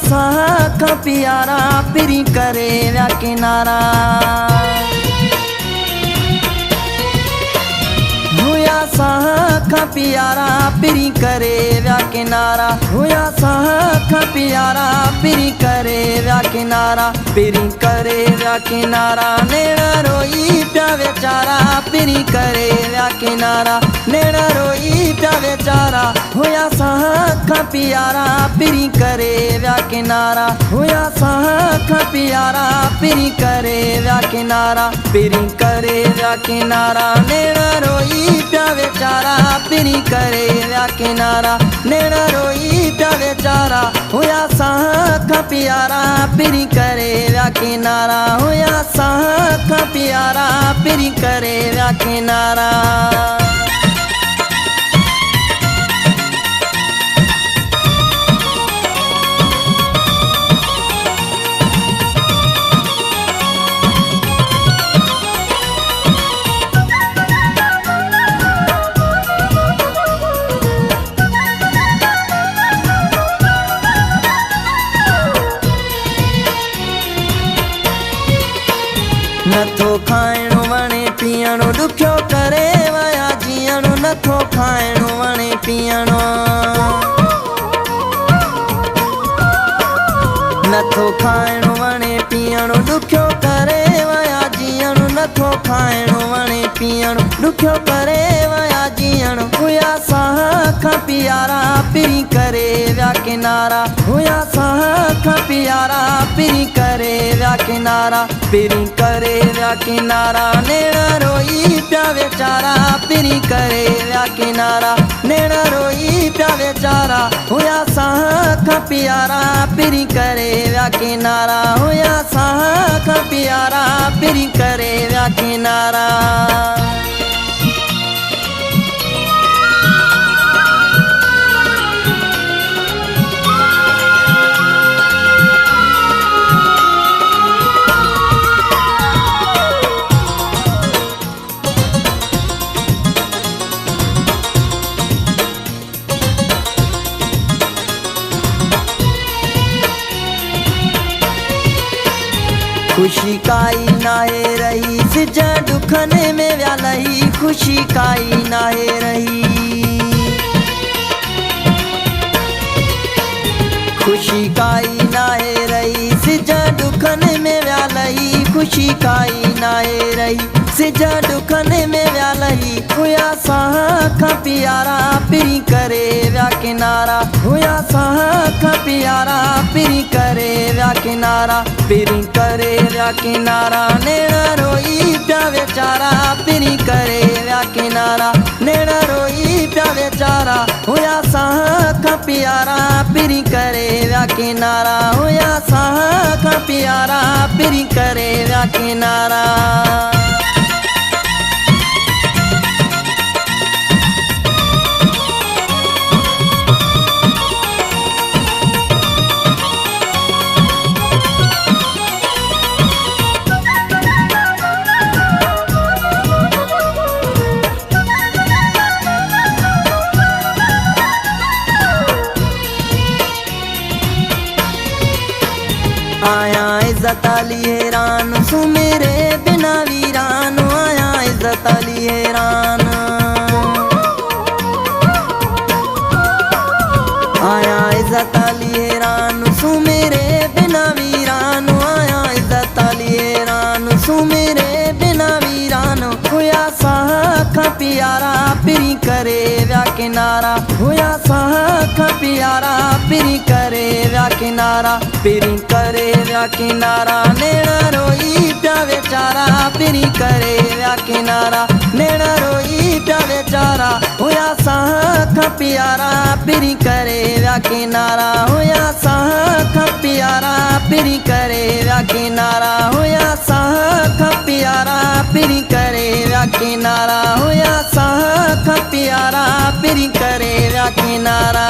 साख प्यारा पिरी करे व्या किनारा हुया साख प्यारा पिरी करे व्या किनारा हुया साख प्यारा पिरी करे व्या किनारा पिरी करे व्या किनारा नेड़ा रोई प्या बेचारा पिरी करे व्या किनारा नेड़ा रोई प्या बेचारा हुया साख प्यारा पिरी करे व्या किनारा हुया साख प्यारा पिरी करे व्या किनारा पिरी करे व्या किनारा नेड़ा रोई प्या बेचारा पिरी करे व्या किनारा नेड़ा रोई प्या बेचारा हुया साख प्यारा पिरी करे व्या किनारा हुया साख प्यारा पिरी करे व्या किनारा नथो खाइणो वणे पीअणो ॾुखियो करे वया जीअणो नथो खाइणो वणे पीअणो नथो खाइणो वणे पीअणो ॾुखियो करे वया जीअणो नथो खाइणो वणे पीअणो ॾुखियो करे वया जीअणो हुया साख प्यारा पिरी करे व्या किनारा हुया साख प्यारा पिरी करे व्या किनारा पिरी करे व्या किनारा नेड़ा रोई प्या बेचारा पिरी करे व्या किनारा नेड़ा रोई प्या बेचारा हुया साख प्यारा पिरी करे व्या किनारा हुया साख प्यारा पिरी करे व्या किनारा खुशी काई नाहे रही सिज दुखने में व्या लही खुशी काई नाहे रही खुशी काई नाहे रही सिज दुखने में व्या लही खुशी काई नाहे रही सिज दुखने में व्या लही हुया साख प्यारा पिरी करे व्या किनारा हुया साख प्यारा पिरी करे व्या किनारा पिरी करे व्या किनारा नेड़ा रोई प्या बेचारा पिरी करे व्या किनारा नेड़ा रोई प्या बेचारा हुया साख प्यारा पिरी करे व्या किनारा हुया साख प्यारा पिरी करे व्या किनारा आया इज्जत अली हैरान सु मेरे बिना वीरान आया इज्जत अली हैरान आया इज्जत अली हैरान सु मेरे बिना वीरान आया इज्जत अली हैरान सु मेरे बिना वीरान हुया साख प्यारा पिरी करे व्या किनारा हुया साख प्यारा पिरी करे व्या किनारा पिरी करे व्या किनारा नेड़ा रोई प्या बेचारा पिरी करे व्या किनारा नेड़ा रोई प्या बेचारा हुया साख प्यारा पिरी करे व्या किनारा हुया साख प्यारा पिरी करे व्या किनारा हुया साख प्यारा पिरी करे व्या किनारा हुया साख प्यारा पिरी करे व्या किनारा।